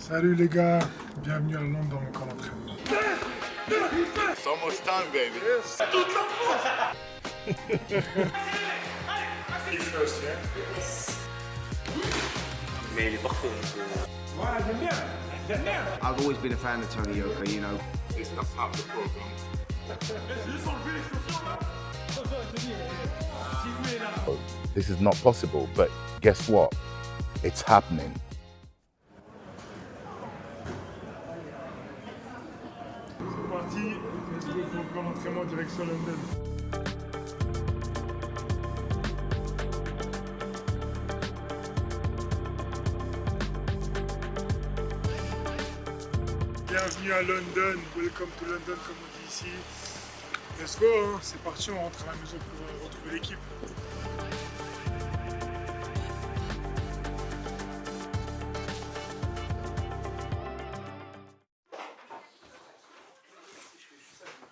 Salut les gars, bienvenue à Londres dans mon camp d'entraînement. It's almost time, baby. Yes. Toute la France. First, yeah? Mais il est parfait. Ouais, j'aime bien. I've always been a fan of Tony Yoka, you know. It's not part of the program. This is not possible, but guess what? It's happening. C'est parti, let's go pour le camp d'entraînement direction London. Bienvenue à London, welcome to London comme on dit ici. Let's go, hein. C'est parti, on rentre à la maison pour retrouver l'équipe.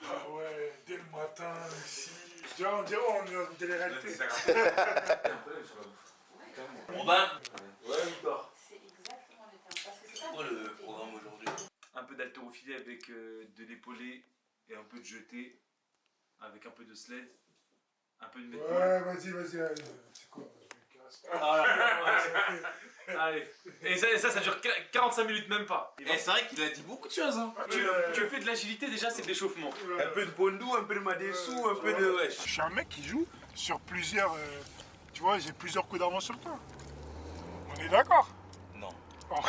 Ah ouais, dès le matin ici, on dirait on est en télé-réalité. Robin. Ouais, Victor. C'est exactement le terme. Parce que c'est pas Quoi le programme aujourd'hui? Un peu d'haltérophilie avec de l'épaulé et un peu de jeté, avec un peu de sled, un peu de métro. Ouais, vas-y, allez. C'est quoi? Allez. Et ça dure 45 minutes, même pas. Et c'est vrai qu'il a dit beaucoup de choses. Hein. Tu fais de l'agilité déjà, c'est de l'échauffement. Un peu de bondou, un peu de madessou, un peu de wesh. Je suis un mec qui joue sur plusieurs. Tu vois, j'ai plusieurs coups d'avance sur toi. On est d'accord? Non. Bon.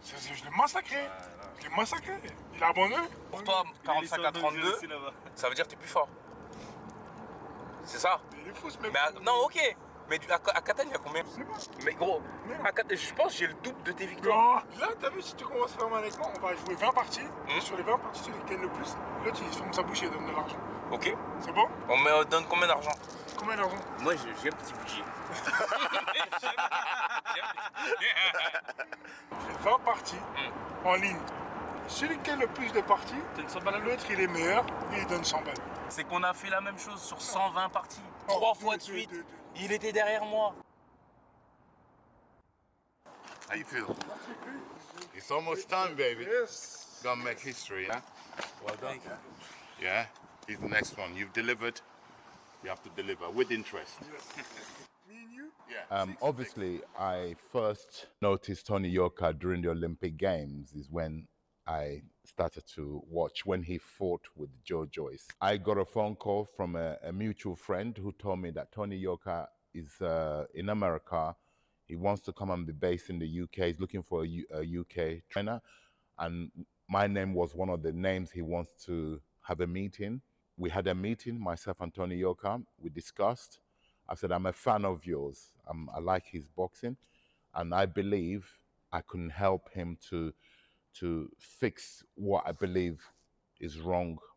Je l'ai massacré. Je l'ai massacré. Il a abandonné. Pour toi, 45 à 32, ça veut dire que t'es plus fort. C'est ça? Il est fou ce mec. Mais non, ok. Mais à Catane, il y a combien? C'est bon. Mais gros, à Catane, je pense que j'ai le double de tes victoires. Non. Là, t'as vu, si tu commences à faire mal avec moi, on va jouer 20 parties. Et sur les 20 parties, tu les gagnes le plus. Là, tu fermes sa bouche et donne de l'argent. Ok. C'est bon? On donne combien d'argent? Combien d'argent? Moi, j'ai un petit budget. On fait 20 parties en ligne. Celui qui a le plus de parties, l'autre il est meilleur et il donne 100 balles. C'est qu'on a fait la même chose sur 120 parties. 3 fois de suite. Deux. Il était derrière moi. How you feel? It's almost time, baby. Yes. Gonna make history, yeah? Well done. Yeah? He's the next one. You've delivered. You have to deliver with interest. Me and you? Yeah. Obviously, I first noticed Tony Yoka during the Olympic Games is when I started to watch when he fought with Joe Joyce. I got a phone call from a mutual friend who told me that Tony Yoka is in America. He wants to come and be based in the UK. He's looking for a UK trainer. And my name was one of the names he wants to have a meeting. We had a meeting, myself and Tony Yoka. We discussed. I said, I'm a fan of yours. I like his boxing. And I believe I can help him to fix what I believe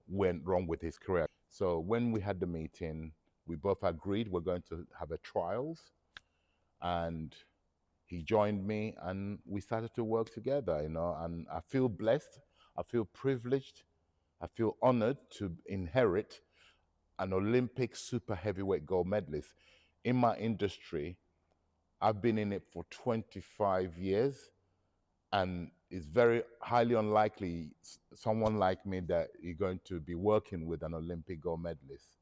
went wrong with his career. So when we had the meeting, we both agreed we're going to have a trials, and he joined me and we started to work together, you know, and I feel blessed, I feel privileged, I feel honored to inherit an Olympic super heavyweight gold medalist. In my industry, I've been in it for 25 years, and it's very highly unlikely someone like me that you're going to be working with an Olympic gold medalist.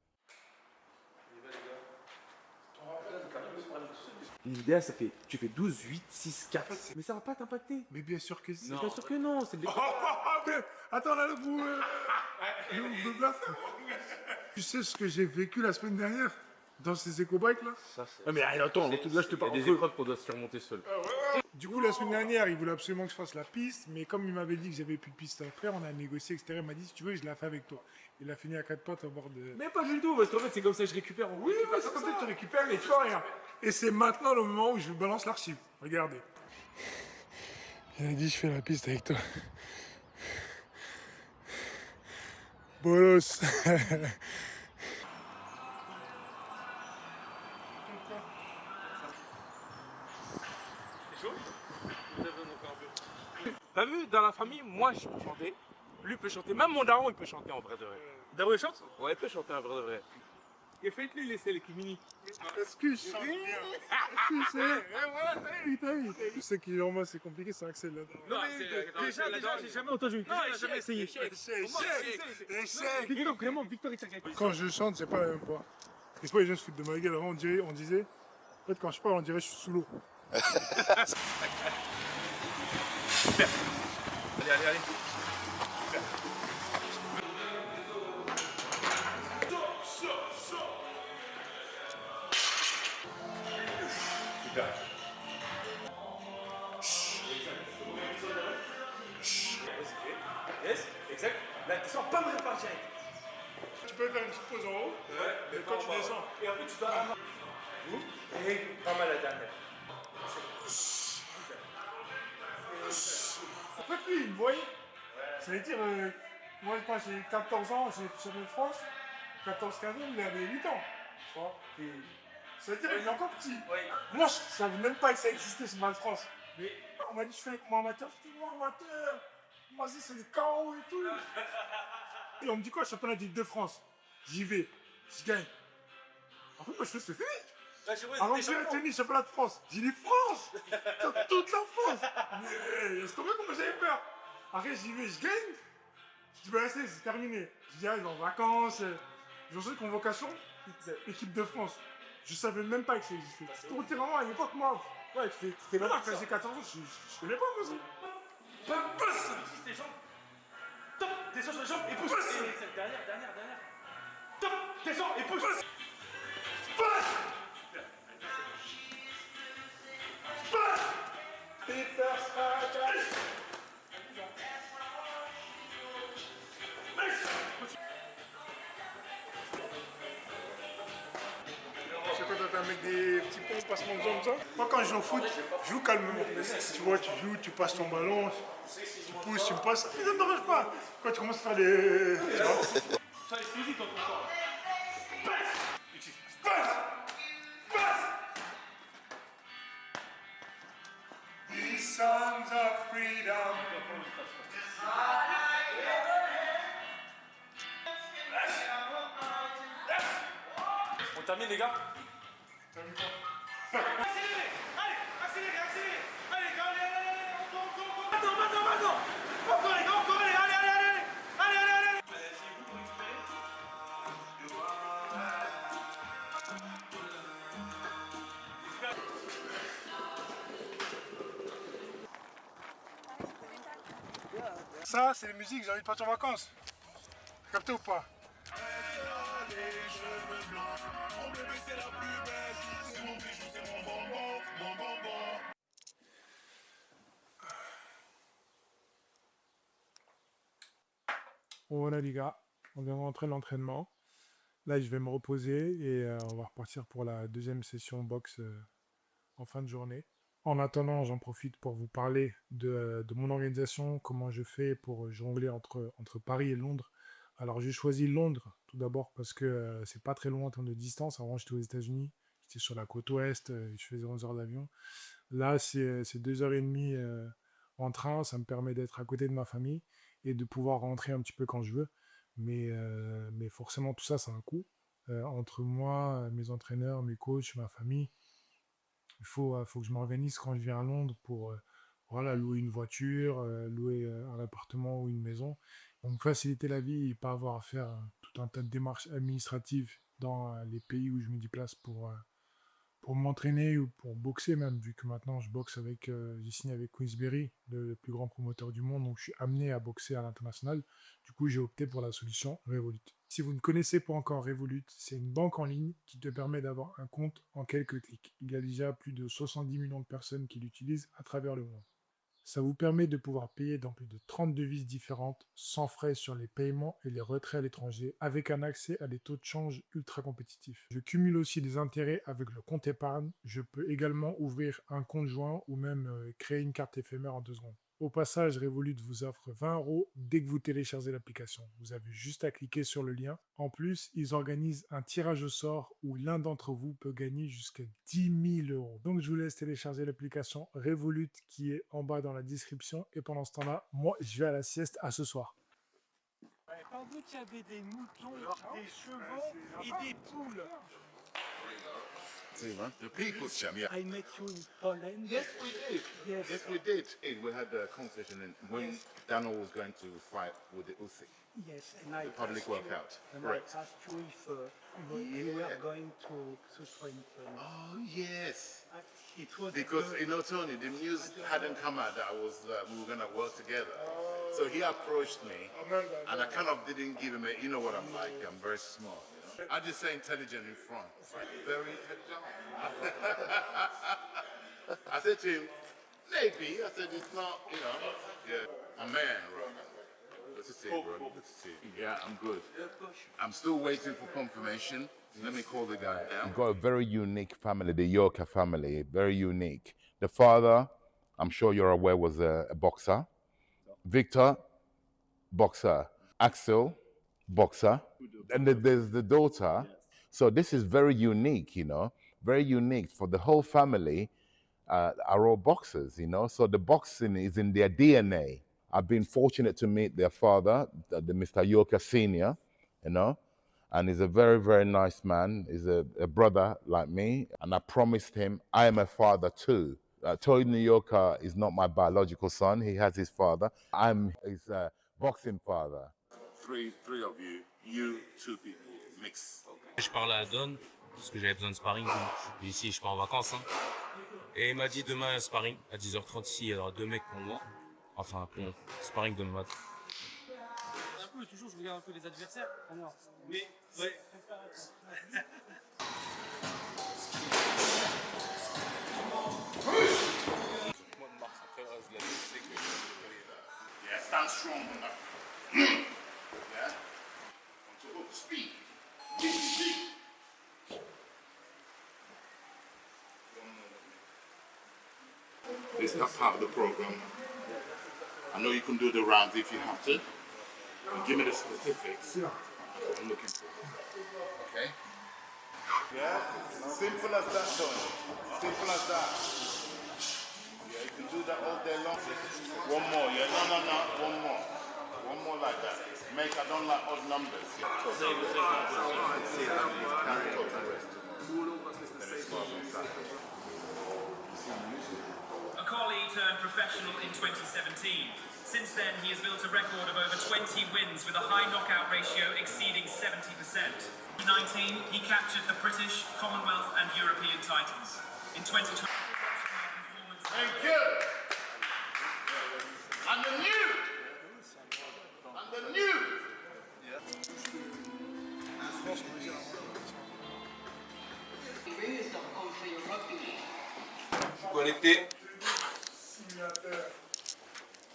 L'idéal, ça fait, tu fais 12, 8, 6, 4. Mais ça va pas t'impacter. Mais bien sûr que si. Bien sûr que non. C'est des... Attends, là, vous me bluffez. Tu sais ce que j'ai vécu la semaine dernière dans ces éco-bikes là? Ah, mais attends, là, je te parle. Il y a des épreuves qu'on doit surmonter seul. Du coup, la semaine dernière, il voulait absolument que je fasse la piste, mais comme il m'avait dit que j'avais plus de piste à faire, on a négocié, etc. Il m'a dit, si tu veux, je la fais avec toi. Il a fini à 4 pattes au bord de... Mais pas du tout, parce qu'en fait, c'est comme ça que je récupère. Oui, c'est comme ça que tu récupères et tu fais rien. Et c'est maintenant le moment où je balance l'archive. Regardez. Il a dit, je fais la piste avec toi. Bolos. T'as vu, dans la famille, moi je peux chanter, lui peut chanter, même mon daron il peut chanter en vrai de vrai. Daron chante? Ouais, il peut chanter en vrai de vrai. Et faites-lui laisser les Kimini. Est-ce que je chante bien? Est-ce que je sais qui en moi c'est compliqué, c'est Axel là-dedans. Non, déjà, j'ai jamais entendu. Non, j'ai jamais essayé. Échec. Non, vraiment, victoire et Quand je chante, c'est pas la même fois. Des fois, les gens se foutent de ma gueule. Avant, on disait, en fait, quand je parle, on dirait que je suis sous l'eau. Allez. Yes, exact. Là, descends, pas me répartir. Tu peux faire une petite pause en haut, et quand tu descends. Et en fait, tu dois avoir. Et pas mal la dernière. En fait, lui, vous voyez, ça veut dire, moi, quand j'ai 14 ans, j'ai fait champion de France. 14-15 ans, il avait 8 ans. Tu vois. Et ça veut dire, il est encore petit. Moi, je savais même pas que ça existait, ce match de France. Mais on m'a dit, je fais avec mon amateur. Je dis, moi, amateur. Moi, c'est des KO et tout. Et on me dit quoi, championnat de France? J'y vais, je gagne. En fait, moi, je fais, c'est fini. Avant que j'ai retenu championnat de France, j'ai dit France. Toute la France. Mais laisse tomber comment j'avais peur. Après, j'y vais, je gagne. Je dis, bah, c'est terminé. Je dis, allez, en vacances. J'ai reçu une convocation, équipe de France. Je savais même pas que ça existait. C'était au terrain à l'époque, moi. Ouais, c'était là, quand j'ai 14 ans, je connais pas, moi, ça. Passe. Tes jambes. Top. Descends sur les jambes et pousse. Dernière. Top. Descends et pousse. C'est quand t'as avec des petits ponts, passements de jambes, ça. Moi, quand je joue au foot, je joue calmement. Tu vois, tu joues, tu passes ton ballon, tu pousses, tu me passes. Ça ne dérange pas. Quand tu commences à faire les. Tu vois. Ça est saisi dans ton corps. These songs of freedom. On termine, les gars. Ça, c'est les musiques, j'ai envie de partir en vacances. Capté ou pas? Voilà les gars, on vient de rentrer de l'entraînement. Là, je vais me reposer et on va repartir pour la deuxième session boxe en fin de journée. En attendant, j'en profite pour vous parler de mon organisation, comment je fais pour jongler entre Paris et Londres. Alors, j'ai choisi Londres tout d'abord parce que c'est pas très loin en termes de distance. Avant, j'étais aux États-Unis, j'étais sur la côte ouest, je faisais 11 heures d'avion. Là, c'est 2h30 en train, ça me permet d'être à côté de ma famille et de pouvoir rentrer un petit peu quand je veux. Mais forcément, tout ça, ça a un coût. Entre moi, mes entraîneurs, mes coachs, ma famille, il faut que je m'organise quand je viens à Londres pour voilà, louer une voiture, louer un appartement ou une maison. Donc faciliter la vie et pas avoir à faire tout un tas de démarches administratives dans les pays où je me déplace pour m'entraîner ou pour boxer même, vu que maintenant je boxe avec, j'ai signé avec Queensberry, le plus grand promoteur du monde, donc je suis amené à boxer à l'international. Du coup, j'ai opté pour la solution Revolut. Si vous ne connaissez pas encore Revolut, c'est une banque en ligne qui te permet d'avoir un compte en quelques clics. Il y a déjà plus de 70 millions de personnes qui l'utilisent à travers le monde. Ça vous permet de pouvoir payer dans plus de 30 devises différentes, sans frais sur les paiements et les retraits à l'étranger, avec un accès à des taux de change ultra compétitifs. Je cumule aussi des intérêts avec le compte épargne. Je peux également ouvrir un compte joint ou même créer une carte éphémère en 2 secondes. Au passage, Revolut vous offre 20 € dès que vous téléchargez l'application. Vous avez juste à cliquer sur le lien. En plus, ils organisent un tirage au sort où l'un d'entre vous peut gagner jusqu'à 10 000 €. Donc, je vous laisse télécharger l'application Revolut qui est en bas dans la description. Et pendant ce temps-là, moi, je vais à la sieste à ce soir. Pas vu qu'il y avait des moutons, des chevaux et des poules. The people's champ, yeah. I met you in Poland. Yes, we did. Yes. Yes, we did. Hey, we had a conversation when Daniel was going to fight with the Usyk. Yes, and I Public asked you- workout. And Correct. I asked you if we were going to strengthen. Oh, yes. It was Because, you know, Tony, the news hadn't come out that we were going to work together. So he approached me, and I kind of didn't give him you know what I'm like, I'm very smart. You know? I just say intelligent in front. Very intelligent. I said to him, maybe. I said, it's not, you know, yeah, a man, Rogan. Good to see you, bro. Good to see you. Yeah, I'm good. I'm still waiting for confirmation. Let me call the guy now. We've got a very unique family, the Yoka family, very unique. The father, I'm sure you're aware, was a boxer. Victor, boxer. Axel, boxer. And there's the daughter. So this is very unique, you know, very unique for the whole family. Are all boxers, you know, so the boxing is in their DNA. I've been fortunate to meet their father, the Mr. Yoka Senior, you know, and he's a very, very nice man. He's a brother like me, and I promised him I am a father too. Tony Yoka is not my biological son. He has his father. I'm his boxing father. Three of you, two people, mix. Je parlais à Don, parce que j'avais besoin de sparring. Ici, je pars en vacances. Hein. Et il m'a dit demain sparring à 10h30 ici, il y aura 2 mecs pour moi. Enfin, pour sparring demain matin. Un peu, toujours, je regarde un peu les adversaires. Alors, mais, ouais. Yeah, stand strong. Yeah. On to hook speed. Speed. It's not part of the program. I know you can do the rounds if you have to. And give me the specifics. That's what I'm looking for. Okay? Yeah? Simple as that, Tony. Simple as that. Yeah, you can do that all day long. One more, yeah? No. One more. One more like that. I don't like odd numbers. A collie turned professional in 2017. Since then, he has built a record of over 20 wins with a high knockout ratio exceeding 70%. In 2019, he captured the British, Commonwealth and European titles. In 2020, Thank you. And the new. Connecté.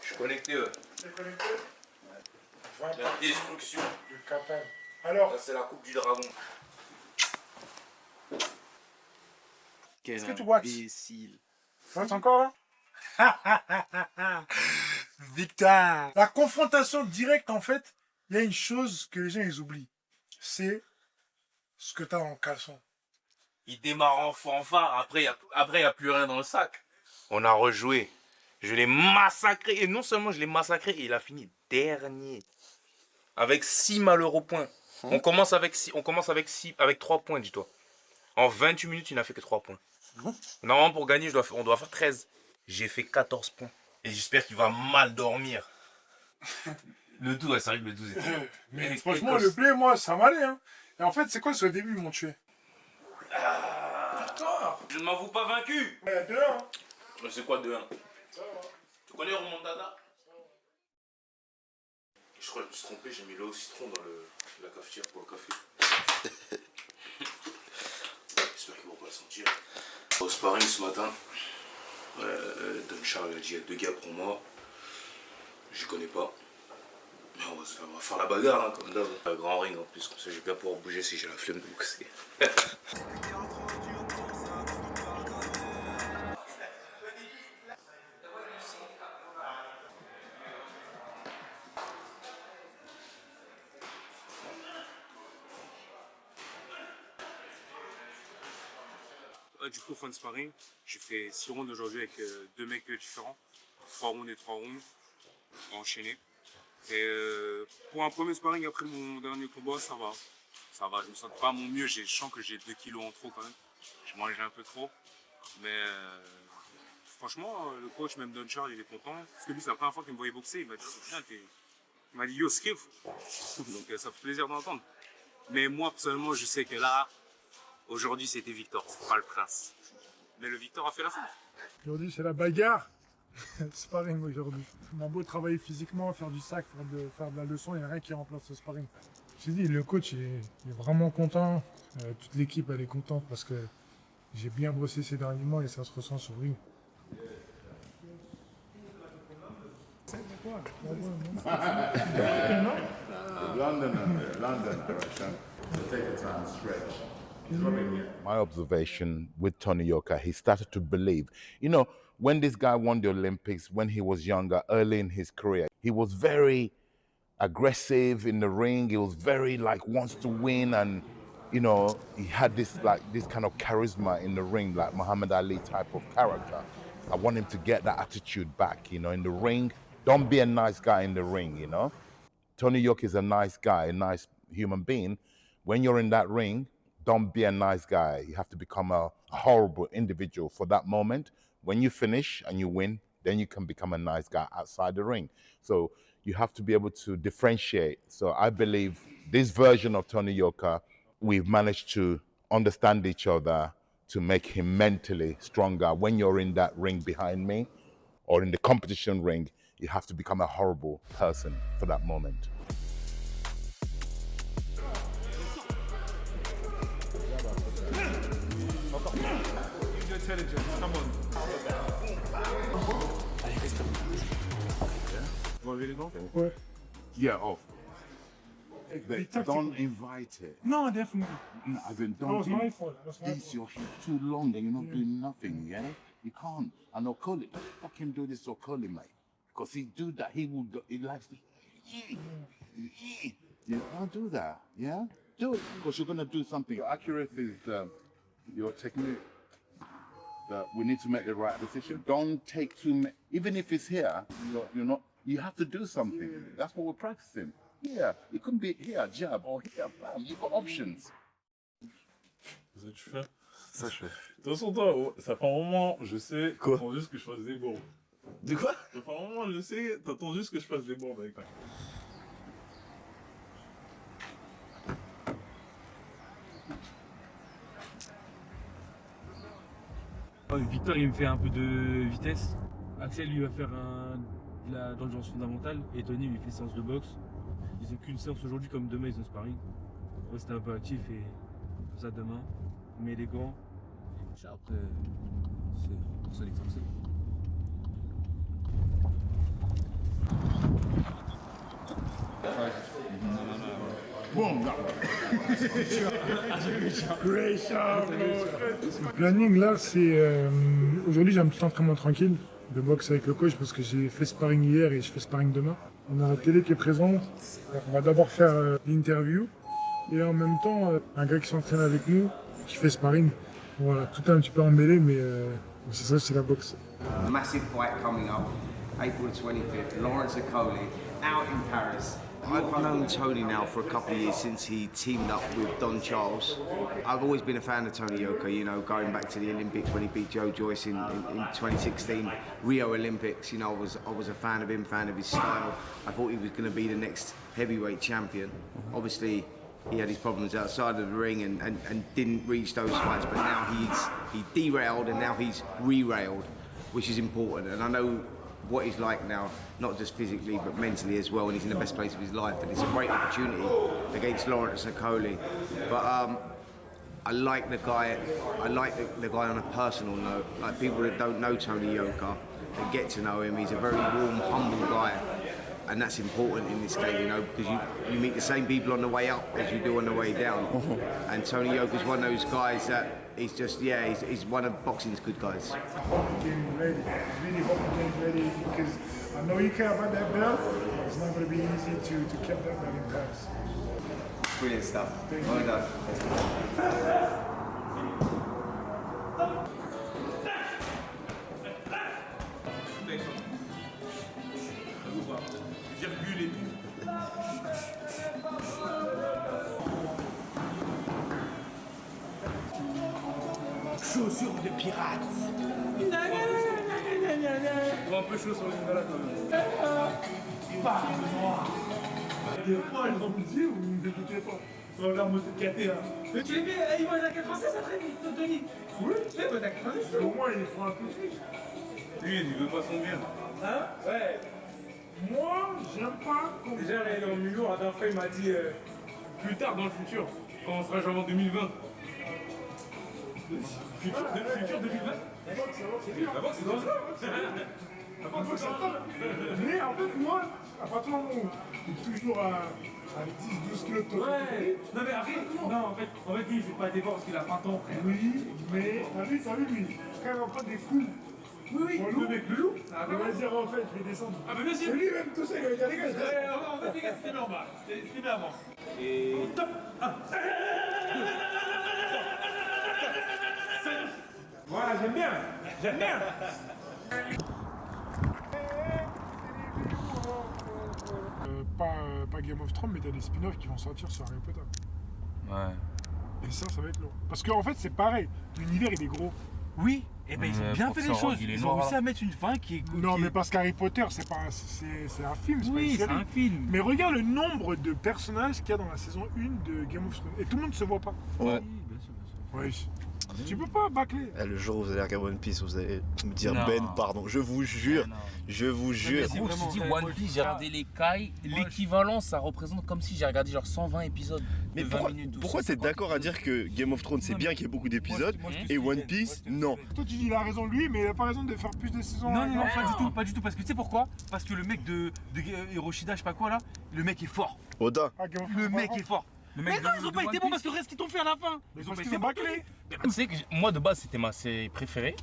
Je suis connecté, ouais. C'est connecté. La destruction. Du Qatar. Alors, Ça, c'est la coupe du dragon. est-ce que tu watches? Tu watches encore là? Victor. La confrontation directe, en fait, il y a une chose que les gens ils oublient. C'est ce que tu as en caleçon. Il démarre en fanfare, après il n'y a plus rien dans le sac. On a rejoué. Je l'ai massacré. Et non seulement je l'ai massacré, il a fini dernier. Avec 6 malheureux points. On commence avec 3 points, dis-toi. En 28 minutes, il n'a fait que 3 points. Normalement, pour gagner, on doit faire 13. J'ai fait 14 points. Et j'espère qu'il va mal dormir. Le 12, ouais, c'est vrai que le 12 était... Mais franchement, le play, moi, ça m'allait. Hein. Et en fait, c'est quoi ce début, ils m'ont tué? Je ne m'avoue pas vaincu. Ouais, 2-1. C'est quoi 2-1? Tu connais Remontada? Je crois que je me suis trompé, j'ai mis l'eau au citron dans la cafetière pour le café. J'espère qu'ils vont pas le sentir. Au sparring ce matin, Don Charles a dit il y a 2 gars pour moi. Je connais pas. Mais on va faire la bagarre, hein, comme d'hab. Un grand ring en plus, comme ça je vais bien pouvoir bouger si j'ai la flemme de boxer. Du coup, fin de sparring, j'ai fait 6 rounds aujourd'hui avec 2 mecs différents. 3 rounds et 3 rounds enchaînés. Et pour un premier sparring après mon dernier combat, ça va. Ça va, je me sens pas à mon mieux. Je sens que j'ai 2 kilos en trop quand même. Je mangeais un peu trop. Mais franchement, le coach, même Don Charles, il est content. Parce que lui, c'est la première fois qu'il me voyait boxer. Il m'a dit, il m'a dit, yo, skip. Donc ça fait plaisir d'entendre. Mais moi, personnellement, je sais que là, aujourd'hui, c'était Victor, c'est pas le prince. Mais le Victor a fait la fin. Aujourd'hui, c'est la bagarre. Sparring aujourd'hui. On a beau travailler physiquement, faire du sac, faire de la leçon, il n'y a rien qui remplace ce sparring. J'ai dit, le coach est vraiment content. Toute l'équipe, elle est contente parce que j'ai bien bossé ces derniers mois et ça se ressent sur lui. My observation with Tony Yoka, he started to believe. You know, when this guy won the Olympics, when he was younger, early in his career, he was very aggressive in the ring. He was very wants to win, and you know, he had this kind of charisma in the ring, like Muhammad Ali type of character. I want him to get that attitude back, you know, in the ring. Don't be a nice guy in the ring, you know. Tony Yoka is a nice guy, a nice human being. When you're in that ring, don't be a nice guy. You have to become a horrible individual for that moment. When you finish and you win, then you can become a nice guy outside the ring. So you have to be able to differentiate. So I believe this version of Tony Yoka, we've managed to understand each other to make him mentally stronger. When you're in that ring behind me or in the competition ring, you have to become a horrible person for that moment. Intelligence, come on. Vous avez les dents? Ouais. Yeah, off. Don't invite it. No, definitely. No, as in, That don't was my fault. That was my This fault. your hip too long and you're not doing nothing, yeah? You can't. And Okoli, don't fucking do this to Okoli, mate. Because he do that, he likes to, you can't do that, yeah? Do it, because you're going to do something. Your accuracy is your technique. That we need to make the right decision. Don't take too many, even if it's here, you're not, you have to do something. That's what we're practicing. Yeah, it couldn't be here, jab, or here, bam. You've got options. Ça tu fais? Ça, je fais. De toute façon, toi, ça fait un moment, je sais, t'attends juste que je fasse des bombes. De quoi? Ça fait un moment, je sais, t'attends juste que je fasse des bombes avec toi. Victor, il me fait un peu de vitesse. Axel, lui, va faire de l'endurance fondamentale. Et Tony, lui, fait séance de boxe. Ils ont qu'une séance aujourd'hui, comme demain, ils ont sparring. Moi, c'était un peu actif et pour ça demain. Mais les gants. Après, c'est pour ça les forcer. Le planning là, c'est aujourd'hui j'ai un petit entraînement tranquille de boxe avec le coach parce que j'ai fait sparring hier et je fais sparring demain. On a la télé qui est présente. On va d'abord faire l'interview et en même temps un gars qui s'entraîne avec nous qui fait sparring. Voilà, tout est un petit peu emmêlé mais c'est ça, c'est la boxe. Massive fight coming up, April 25th, Lawrence Okoli, out in Paris. I've known Tony now for a couple of years since he teamed up with Don Charles. I've always been a fan of Tony Yoka, you know, going back to the Olympics when he beat Joe Joyce in 2016, Rio Olympics. You know, I was a fan of him, fan of his style. I thought he was going to be the next heavyweight champion. Obviously, he had his problems outside of the ring and didn't reach those fights, but now he derailed and now he's re-railed, which is important. And I know what he's like now, not just physically but mentally as well, and he's in the best place of his life, and it's a great opportunity against Lawrence Okoli. But I like the guy. I like the guy on a personal note. Like people that don't know Tony Yoka, they get to know him. He's a very warm, humble guy, and that's important in this game, you know, because you meet the same people on the way up as you do on the way down. And Tony Yoka's one of those guys that he's just, yeah, he's one of boxing's good guys. Getting ready, really hope you're getting ready because I know you care about that belt. It's not going to be easy to keep that belt in Paris. Brilliant stuff. Well done. Virgule et tout. chaussures de pirate. Je vois un peu chaud sur le niveau là quand même. Pas besoin. Des fois, elles ont dit, vous ne vous écoutez pas. On va me cater là. Mais tu les mets, ils vont à 4 français, ça traîne, Tony. Oui, tu les mets à 4 français. Au moins, ils font un peu plus. Lui, il veut pas son bien. Hein? Ouais. Moi, j'aime pas. Déjà, là, il est en milieu, la dernière fois, il m'a dit plus tard dans le futur, quand on sera genre en 2020. Futur 2020? La boxe, c'est dangereux. La boxe, c'est dangereux. Mais en fait, moi, à partir du moment où je suis toujours à 10-12 kilos de toi. Ouais. Non, mais après, non, en fait, lui, il fait pas d'efforts parce qu'il a 20 ans, frère. Oui, mais t'as vu, lui, quand il va prendre des coups. Oui, le mec, le loup. Ah, mais vas-y, en fait, je vais descendre. Ah, mais bien sûr. Et lui, même tout ça, il va dire, les gars, en fait, les gars, c'était normal. C'était bien avant. Et top 1. Voilà, j'aime bien. J'aime bien. Pas Game of Thrones, mais t'as des spin-offs qui vont sortir sur Harry Potter. Ouais. Et ça va être lourd. Parce qu'en fait, c'est pareil. L'univers, il est gros. Oui, et ben ils ont bien fait les choses. Ils ont réussi à mettre une fin qui est. Non, mais parce qu'Harry Potter, c'est un film, c'est pas une Oui, c'est série. un film. Mais regarde le nombre de personnages qu'il y a dans la saison 1 de Game of Thrones. Et tout le monde ne se voit pas. Ouais. Ouais. Tu peux pas bâcler. Le jour où vous allez regarder One Piece, vous allez me dire Non. Ben, pardon. Je vous jure. Je vous jure. C'est gros, je te dis One Piece, j'ai regardé les Kai, l'équivalent, ça représente comme si j'ai regardé genre 120 épisodes. Mais de 20 pourquoi, minutes, pourquoi t'es d'accord à dire que Game of Thrones c'est bien qu'il y ait beaucoup d'épisodes et One Piece non? Toi, tu dis il a raison lui, mais il a pas raison de faire plus de saisons. Non, pas du tout, parce que tu sais pourquoi? Parce que le mec de Hiroshida, je sais pas quoi là, le mec est fort. Oda. Le mec est fort. Mais non, ils ont pas été bons parce que reste qu'ils t'ont fait à la fin. Ils ont pas été bâclés. Tu sais que moi de base c'était ma série préférée,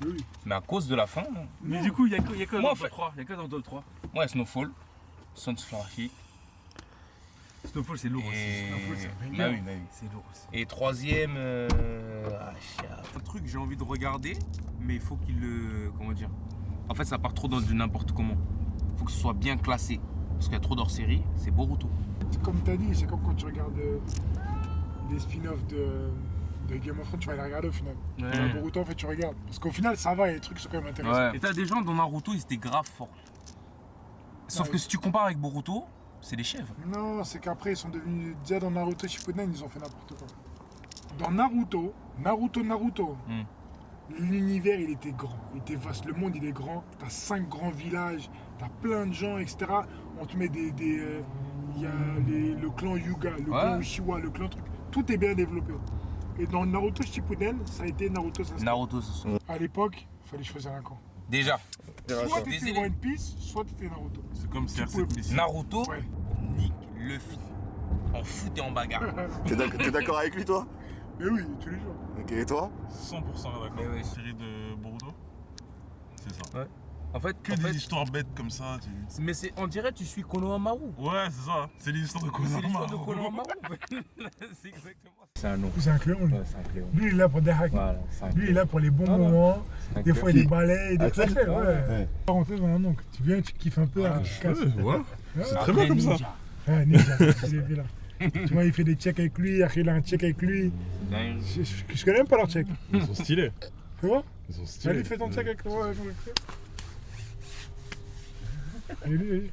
mais à cause de la fin, non. Mais du coup, il y a que Moi, dans en le fait- 3. Il y a que dans le 3. Ouais, Snowfall, Sons of Anarchy. Snowfall, c'est lourd aussi. Et... Snowfall, c'est bah oui, bah oui. C'est lourd aussi. Et troisième, Un truc que j'ai envie de regarder, mais il faut qu'il le. Comment dire? En fait, ça part trop dans du n'importe comment. Il faut que ce soit bien classé. Parce qu'il y a trop d'hors-série, c'est Boruto. Comme tu as dit, c'est comme quand tu regardes des spin-offs de Game of Thrones, tu vas les regarder au final. Ouais. Boruto, en fait, tu regardes. Parce qu'au final, ça va, et les trucs sont quand même intéressants. Et t'as des gens dans Naruto, ils étaient grave forts. Sauf que si tu compares avec Boruto, c'est des chèvres. Non, c'est qu'après, ils sont devenus. Déjà dans Naruto Shippuden, ils ont fait n'importe quoi. Dans Naruto, l'univers, il était grand, il était vaste. Le monde, il est grand. T'as 5 grands villages, t'as plein de gens, etc. On te met il y a le clan Hyuga, le clan Uchiwa, le clan truc. Tout est bien développé. Et dans Naruto Shippuden, ça a été Naruto Sasuke. Naruto, c'est ça. À l'époque, il fallait choisir un camp. Déjà. Soit t'étais One Piece, soit t'étais Naruto. C'est comme Tu CR7 pouvais- Messi. Naruto, Ouais. Nick, Luffy. En foot et en bagarre. T'es d'accord avec lui toi? Mais oui, tous les jours. Ok, et toi? 100% d'accord. Mais ouais. Série de Boruto. C'est ça. Ouais. En fait, Que des histoires bêtes comme ça. mais c'est, on dirait tu suis Konohamaru. Ouais, c'est ça. C'est l'histoire de C'est l'histoire de Konohamaru. Konohamaru. C'est exactement ça. C'est un nom. C'est un cléon, lui. Ouais, c'est un cléon. Lui, il est là pour des hacks. Voilà, c'est un Lui, il est là pour les bons moments. Des fois, il est balais, des fois, Axel, ouais. Rentrer dans un oncle. Tu viens, tu kiffes un peu. Voilà. C'est très Après, bien comme ça. ninja. Ouais, ninja, il est là. Tu vois, il fait des checks avec lui, après il a un check avec lui. Je connais même pas leur check. Ils sont stylés. Tu vois? Ils sont stylés. Allez, fais ton check avec moi. Allez,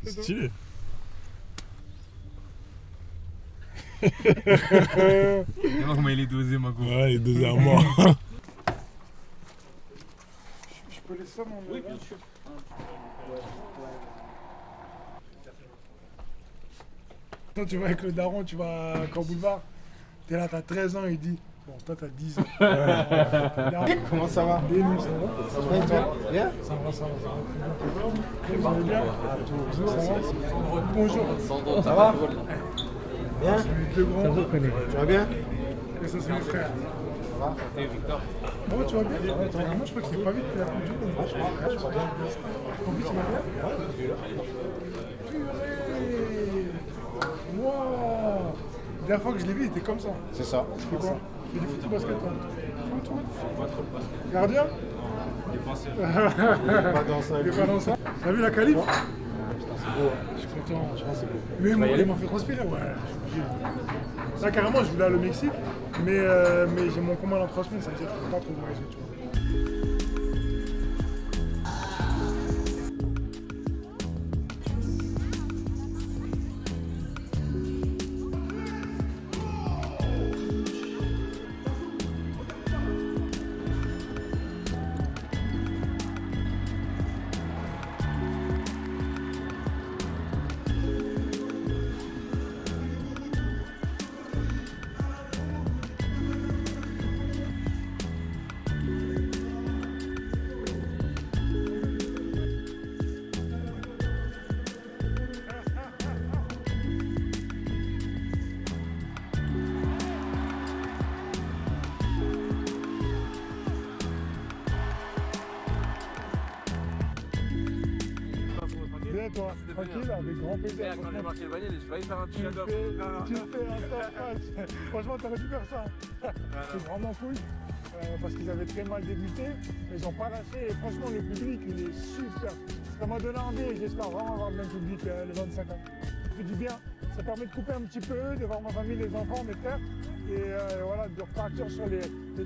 fais ton. Stylé. Regarde comment il est dosé, ma go. Ouais, les deux à moi. Je peux laisser ça, mon Oui, bien sûr. Toi, tu vas avec le daron, tu vas à Camp Boulevard. T'es là, t'as 13 ans, il dit. Bon, toi, t'as 10 ans. Comment ça va? Bien, ça va? Ça va toi? Bien? Ça va, ça va. Vous allez bien? Ça va? Bonjour. Ça va? Bien? C'est mes deux grands. Tu vas bien? Et ça, c'est mes frères. Ça va? Et Victor? Oh, tu vas bien? Moi, je crois qu'il est pas vite. Il a plus de coup. Je crois bien. En plus, il va bien? Purée! Wouah! La dernière fois que je l'ai vu, il était comme ça. C'est ça. Tu fais quoi? Tu fais du foot ou basket, toi? Foot? Gardien? Défenseur. Il est pas dans ça. Il est pas dans ça. T'as vu la qualif? C'est beau. Je suis content. Je pense que c'est beau. Mais il m'a fait transpirer, ouais. Là, carrément, je voulais aller au Mexique, mais j'ai mon combat dans 3 semaines, ça veut dire que je peux pas trop voyager, tu vois. Bien toi, tranquille, avec grand plaisir. Quand j'ai marqué le panier, j'ai failli faire un petit Tu shadow. le fais un top match. Franchement, t'aurais dû faire ça. C'est vraiment cool. Parce qu'ils avaient très mal débuté, mais ils n'ont pas lâché. Et franchement, le public, il est super. Ça m'a donné envie et j'espère vraiment avoir le même public le 25 ans. Ça fait du bien. Ça permet de couper un petit peu, de voir ma famille, les enfants, mes frères. Et voilà, de repartir sur les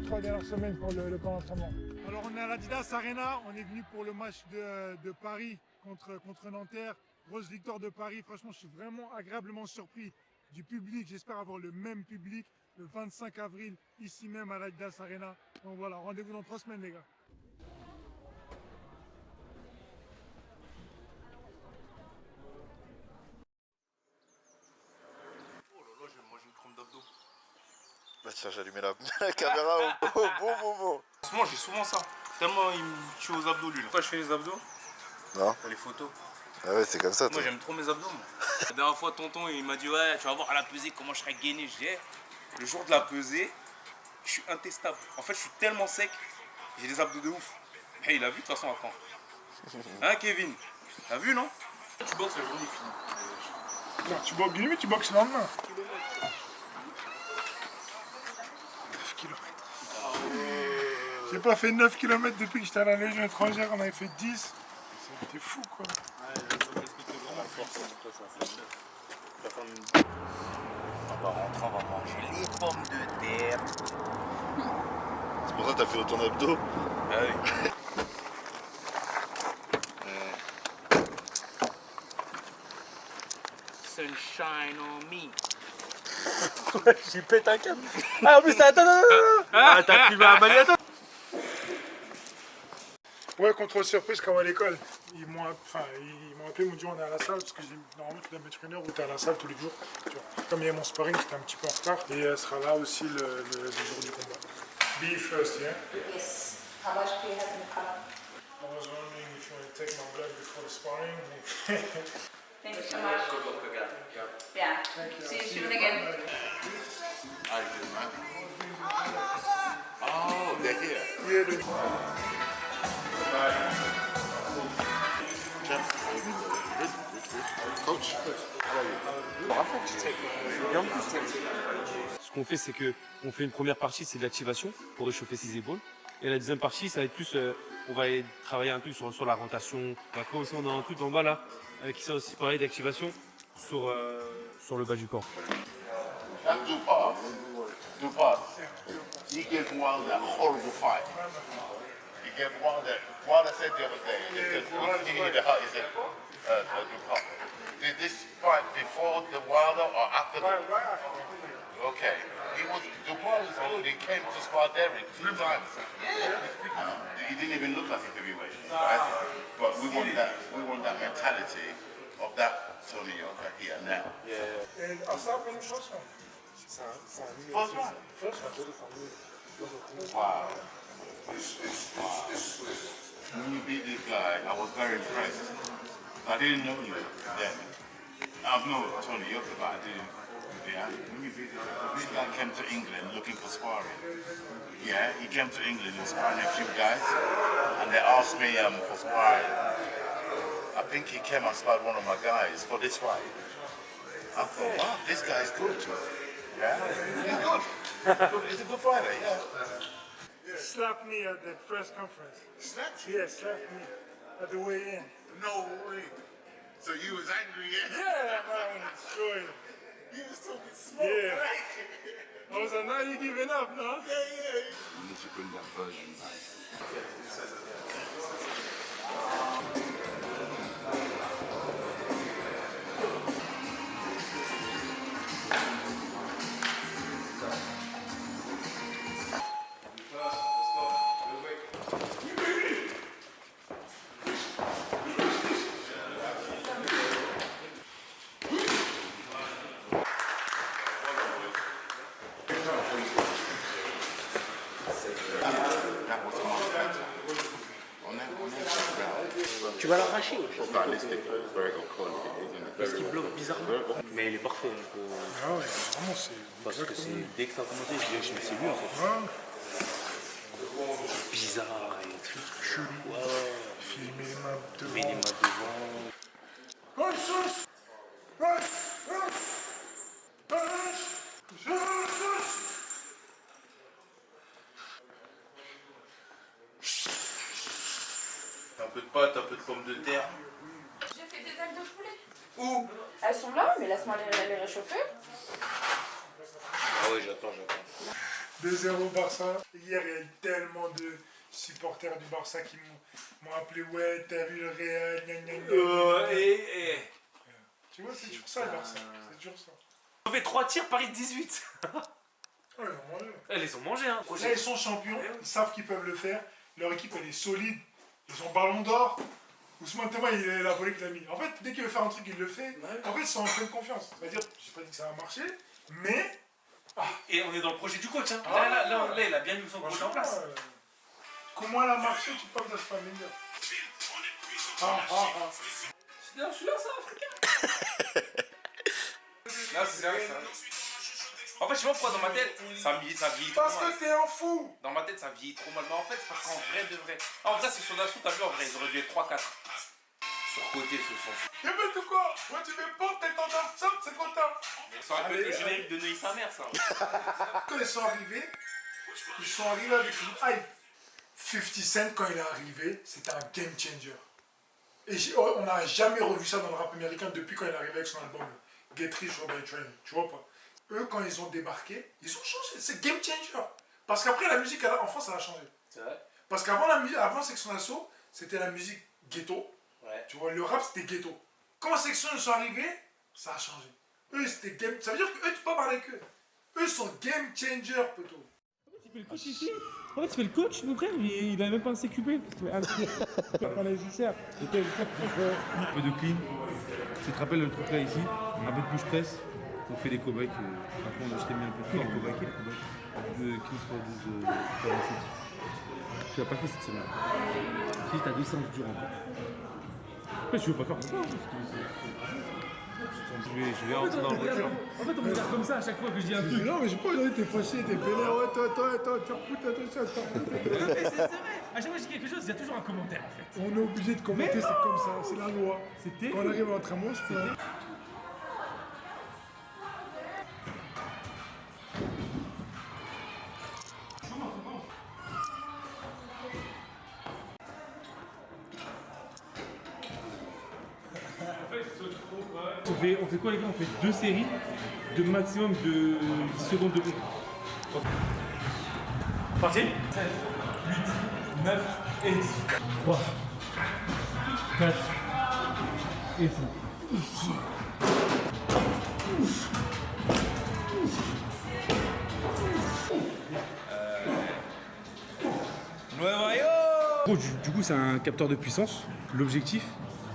3 dernières semaines pour le camp d'entraînement. Alors, on est à l'Adidas Arena. On est venu pour le match de Paris contre Nanterre. Grosse victoire de Paris. Franchement, je suis vraiment agréablement surpris du public. J'espère avoir le même public le 25 avril, ici même à l'Adidas Arena. Donc voilà, rendez-vous dans 3 semaines, les gars. Oh là là, je vais manger une crème d'abdos. Bah tiens, j'ai allumé la caméra au bon moment. Franchement, j'ai souvent ça. Tellement il me tue aux abdos, lui. Pourquoi je fais les abdos? Non. Pour les photos. Ah ouais, c'est comme ça, toi. Moi, j'aime trop mes abdos. Moi. La dernière fois, tonton, il m'a dit, ouais, tu vas voir à la pesée comment je serai gainé. Je dis, hey, le jour de la pesée, je suis intestable. En fait, je suis tellement sec, j'ai des abdos de ouf. Hey, il a vu de toute façon à quand. Hein, Kevin? T'as vu, non? Tu boxes, la journée est finie. Non, tu boxes limite, tu boxes le lendemain. 9 km. J'ai pas fait 9 km depuis que j'étais à la Légion étrangère, on avait fait 10. C'était fou quoi. On va rentrer, on va manger les pommes de terre. C'est pour ça que t'as fait autant d'abdos. Ah oui. Sunshine on me. J'y pète un câble. Ah, en plus, attends. Ah, t'as filmé un maniato. Ouais, contrôle surprise comme à l'école. Ils m'ont appelé, ils m'ont dit on est à la salle parce que normalement tu dois mettre une heure où tu es à la salle tous les jours. Tu vois. Comme il y a mon sparring, j'étais un petit peu en retard et elle sera là aussi le jour du combat. Be first, yeah? Yes. How much do you have in the car? I was wondering if you want to take my blood before the sparring. Thank you so much. Yeah. See you soon again. How you doing, man? Oh, they're here. Yeah, Coach, Ce qu'on fait, c'est que on fait une première partie, c'est de l'activation pour réchauffer ses épaules. Et la deuxième partie, ça va être plus, on va travailler un peu sur la rotation. Après aussi, on a un truc en bas là, qui sert aussi pareil d'activation sur le bas du corps. That's Dupas. Dupas. He gave Wilder a horrible fight. He gave Wilder said the other day, he said, he hit the heart, he said, Dupas. Did this fight before the Wilder or after the Okay. Dupas was good. He came to spar Derek 2 times. He didn't even look like a heavyweight, right? But we want that mentality of that Tony Yoka here now. And I'll start with the first one. First one? Wow. When you beat this guy, I was very impressed. I didn't know you then. I've known Tony Yoka, but I didn't. Yeah. When you beat this guy came to England looking for sparring. Yeah, he came to England and sparring a few guys, and they asked me for sparring. I think he came and sparred one of my guys for this fight. I thought, wow, this guy's good. Yeah, he's good. He's a good fighter, yeah. Slapped me at the press conference. Slapped Yeah, slapped me at the way in. No way. So you was angry, yeah? Yeah, man, destroyed. You was talking smoke, Yeah. right? I so now you giving up, no? You need to bring that version back. Tu vas l'arracher. Stylistic, very good quality. Parce qu'il bloque bizarrement. Mais il est parfait. Ah ouais, vraiment, c'est. Parce que c'est dès que ça a commencé, je dis que c'est lui en fait. Bizarre et tout. Chelou. Ouais. Filmer les mains devant. Mais les mains devant. Un peu de pâte, un peu de pommes de terre. J'ai fait des ailes de poulet. Où? Elles sont là, mais laisse-moi les réchauffer. Ah oui, j'attends. 2-0 Barça. Hier, il y a eu tellement de supporters du Barça qui m'ont appelé. Ouais, t'as vu le Real, gna gna gna. Tu vois, c'est toujours ça le Barça. C'est toujours ça. On fait 3 tirs, Paris 18. Ouais, ils ont mangé. Elles les ont mangés, hein. Là, ils sont champions, ils savent qu'ils peuvent le faire. Leur équipe, elle est solide. Ils ont ballon d'or. Ousmane Tema, il est la volée qu'il a mis. En fait, dès qu'il veut faire un truc, il le fait. En fait, ils sont en pleine confiance. C'est-à-dire, j'ai pas dit que ça va marcher, mais. Et on est dans le projet du coach, hein. Ah, Là, il a bien mis son projet en place. Comment elle a marché, tu parles d'Aspan Wenger. Celui-là, c'est africain. Là, c'est vrai, ça. En fait, je sais pas pourquoi dans ma tête, ça vieillit trop Parce mal. que t'es un fou. Dans ma tête, ça vieillit trop mal. Mais en fait, c'est parce qu'en vrai, de vrai. En vrai, c'est sur Dassault, t'as vu, en vrai, ils auraient dû être 3-4. Sur côté, ce sont. Mais tout quoi? Moi, tu mets pas, t'es en train c'est trop tard. Ça aurait pu être le générique de Neuilly sa mère, ça. Quand ils sont arrivés avec une hype. 50 Cent, quand il est arrivé, c'était un game changer. Et on n'a jamais revu ça dans le rap américain depuis quand il est arrivé avec son album Get Rich or Die Trying. Tu vois pas? Eux, quand ils ont débarqué, ils ont changé. C'est game changer. Parce qu'après, la musique en France, ça a changé. C'est vrai. Parce qu'avant Section d'Assaut, c'était la musique ghetto. Ouais. Tu vois, le rap, c'était ghetto. Quand Section ils sont arrivés, ça a changé. Eux, c'était game. Ça veut dire qu'eux, tu peux pas parler avec eux. Eux sont game changer, plutôt. Tu fais le coach ici. En fait, tu fais le coach, mon frère, il a même pas un CQB. Pas nécessaire. Un peu de clean. Tu te rappelles le truc là ici? Un peu de push press. On fait des cobayes. Après, on a jeté mis un peu de temps. Cobaye, de 15 pour 12, 48. Tu l'as pas fait cette semaine. Si, t'as 2 séances dures encore. Après, tu veux pas faire comme ça. Je vais rentrer dans le voiture. En fait, on me regarde comme ça à chaque fois que je dis un truc. Non, mais j'ai pas envie de t'es fâché, t'es vénère. Ouais, toi, tu refous attention. C'est vrai. À chaque fois que je dis quelque chose, il y a toujours un commentaire en fait. On est obligé de commenter, c'est comme ça, c'est la loi. C'était. Quand on arrive à l'entraînement, je fais. On fait quoi les gars? On fait 2 séries de maximum de 10 secondes de compte. Parti 7, 8, 9 et 10. 3, 4 et 5. Du coup, c'est un capteur de puissance. L'objectif,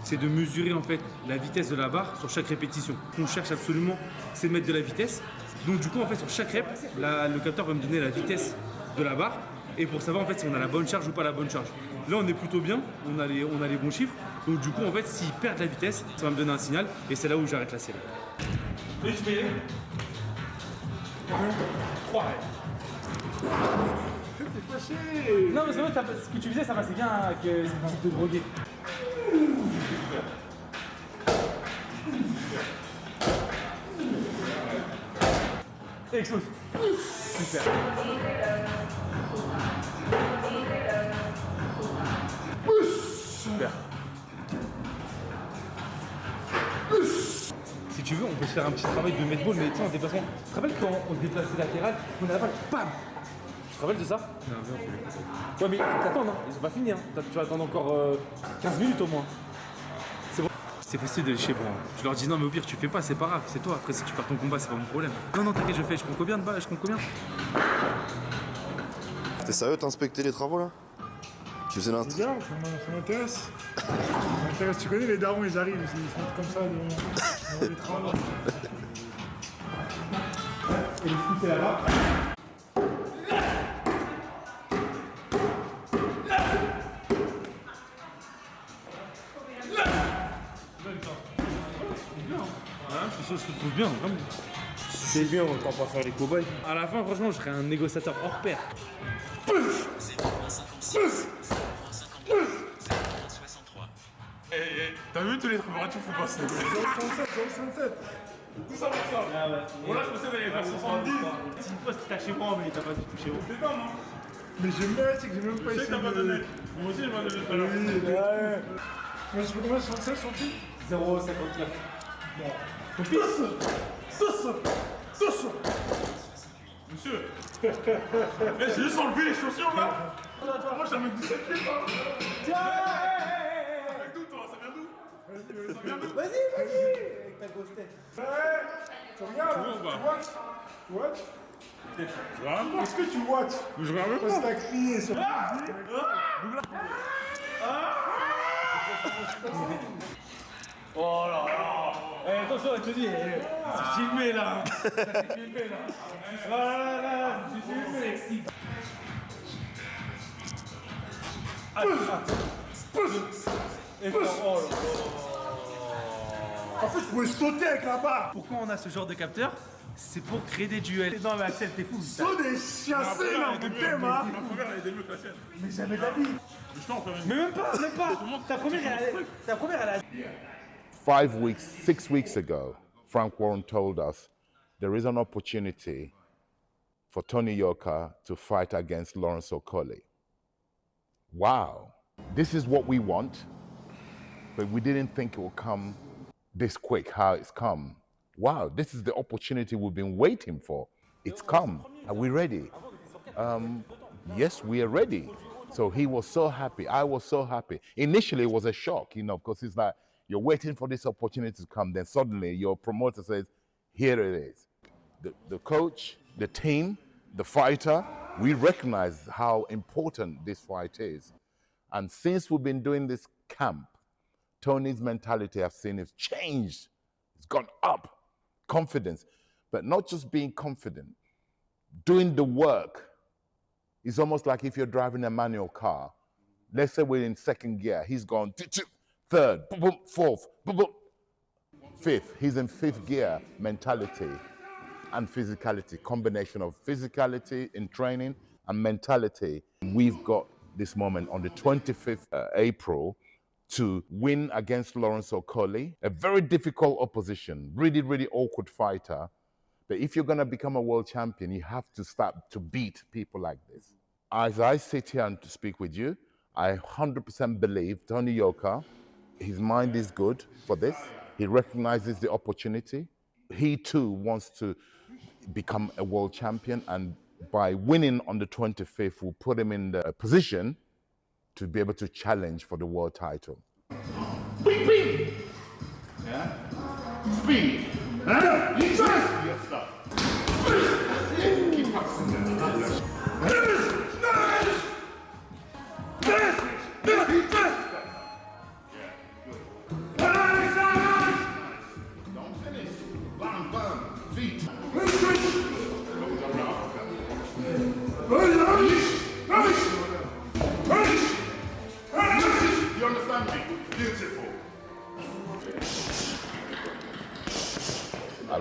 c'est de mesurer en fait la vitesse de la barre sur chaque répétition. On cherche absolument, c'est de mettre de la vitesse. Donc du coup, en fait, sur chaque rep, le capteur va me donner la vitesse de la barre et pour savoir en fait si on a la bonne charge ou pas la bonne charge. Là, on est plutôt bien, on a les bons chiffres. Donc du coup, en fait, s'il perd de la vitesse, ça va me donner un signal et c'est là où j'arrête la série. Et je fais 3 T'es fâché. Non, mais c'est vrai, ce que tu faisais, ça passait bien avec cette musique de drogué. Explose. Super. Super. Si tu veux, on peut se faire un petit travail de medball, mais tu sais, en déplacement. Tu te rappelles quand on se déplaçait latéral, on a la balle, bam! Tu te rappelles de ça? Non, ouais, mais il faut t'attendre, hein. Ils sont pas finis, hein. Tu vas attendre encore 15 minutes au moins. C'est bon. C'est facile de lécher, bon. Tu leur dis non, mais au pire, tu fais pas, c'est pas grave, c'est toi. Après, si tu perds ton combat, c'est pas mon problème. Non, non, t'inquiète, je fais. Je prends combien de balles? Je prends combien? T'es sérieux, t'as inspecté les travaux là? Tu faisais l'inst... Regarde, ça m'intéresse. Ça m'intéresse. Tu connais les darons, ils arrivent, ils se mettent comme ça devant les travaux. Et du coup, c'est là-bas. Je te trouve bien, vraiment. C'est bien, on va pas faire les cow-boys. À la fin, franchement, je serais un négociateur hors pair. T'as vu tous les préparatifs ou pas? 67. Tout ça pour ça. Ah ouais. Voilà, je pensais que t'allais faire 70. C'est une poste que t'as chez moi, mais t'as pas du tout chez moi. C'est pas, non? Mais j'aime bien, tu sais que j'ai même pas Je sais essayé que t'as pas donné. Moi aussi, je m'en donné tout à l'heure. Ouais. Moi, je fais combien? 67, 68? 0,59. Bon. Tous. Monsieur. J'ai juste enlevé les chaussures là. Moi, j'ai un mec 17 pieds, toi. Tiens. Avec d'où, toi? Ça vient d'où? Ça vient d'où? Vas-y. Avec ta grosse tête. Tu regardes? Tu vois ou Tu pas? watch? Je regarde pas. Est-ce que tu watch? Je regarde même Parce que pas. t'as crié sur Oh là là. Attention, je te dis, c'est filmé là. C'est filmé là. Là, c'est filmé. Sexy. En fait, je pouvais sauter avec la barre. Pourquoi on a ce genre de capteur? C'est pour créer des duels. Non mais Axel, t'es fou. Saut des chassés là, on t'aime, hein. Ma première, elle était mieux que la sienne. Mais jamais de la vie. Mais même pas. Ta première, elle a... 6 weeks ago, Frank Warren told us there is an opportunity for Tony Yoka to fight against Lawrence Okoli. Wow, this is what we want, but we didn't think it would come this quick, how it's come. Wow, this is the opportunity we've been waiting for. It's come. Are we ready? Yes, we are ready. So he was so happy. I was so happy. Initially, it was a shock, because it's like, you're waiting for this opportunity to come. Then suddenly your promoter says, here it is. The coach, the team, the fighter, we recognize how important this fight is. And since we've been doing this camp, Tony's mentality, I've seen, has changed. It's gone up. Confidence. But not just being confident, doing the work. It's almost like if you're driving a manual car. Let's say we're in second gear. He's gone third, fourth, fifth. He's in fifth gear mentality and physicality, combination of physicality in training and mentality. We've got this moment on the 25th April to win against Lawrence Okoli, a very difficult opposition, really, really awkward fighter. But if you're going to become a world champion, you have to start to beat people like this. As I sit here and to speak with you, I 100% believe Tony Yoka, his mind is good for this. He recognizes the opportunity. He too wants to become a world champion, and by winning on the 25th, we'll put him in the position to be able to challenge for the world title. Beep, beep. Yeah? Speed. Huh? You try. Yes, sir. Keep practicing that. Don't finish. Bam, bam. Feet. You understand me? Beautiful. I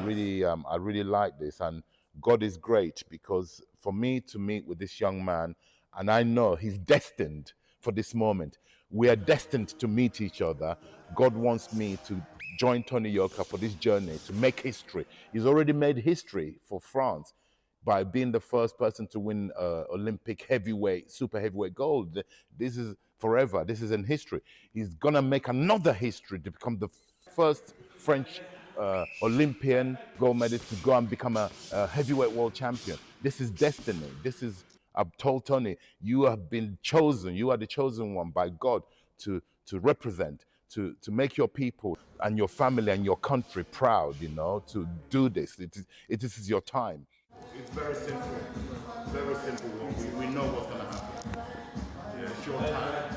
really like this, and God is great, because for me to meet with this young man, and I know he's destined for this moment. We are destined to meet each other. God wants me to join Tony Yoka for this journey, to make history. He's already made history for France by being the first person to win Olympic heavyweight, super heavyweight gold. This is forever. This is in history. He's gonna make another history to become the first French Olympian gold medalist to go and become a heavyweight world champion. This is destiny. I've told Tony, you have been chosen. You are the chosen one by God to represent, to make your people and your family and your country proud, to do this. It is your time. It's very simple. Very simple. We know what's going to happen. Yeah, it's your time.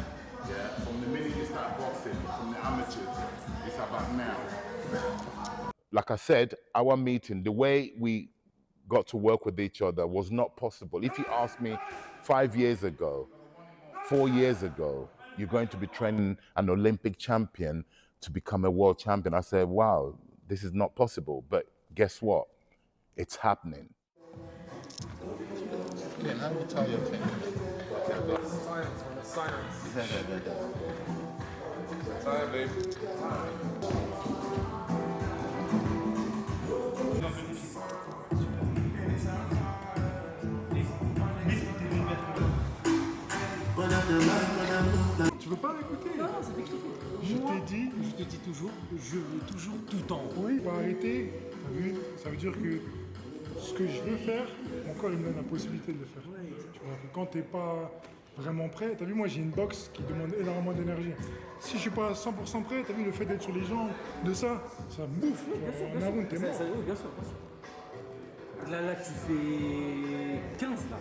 Yeah, from the minute you start boxing, from the amateurs, it's about now. Like I said, our meeting, the way we got to work with each other was not possible. If you asked me 5 years ago, 4 years ago, you're going to be training an Olympic champion to become a world champion, I said, wow, this is not possible. But guess what? It's happening. Yeah, how do you tell your team? Science. Time, babe. Tu veux pas m'écouter? Non, ça fait kiffer. Je te dis toujours, je veux toujours tout le temps. Oui, pas arrêter. T'as vu? Ça veut dire que ce que je veux faire, mon corps il me donne la possibilité de le faire. Tu vois, que quand t'es pas vraiment prêt, t'as vu, moi j'ai une boxe qui demande énormément d'énergie. Si je suis pas à 100% prêt, t'as vu, le fait d'être sur les jambes, ça me bouffe. En avant, t'es mort. Oui, bien sûr. Là, tu fais 15 là.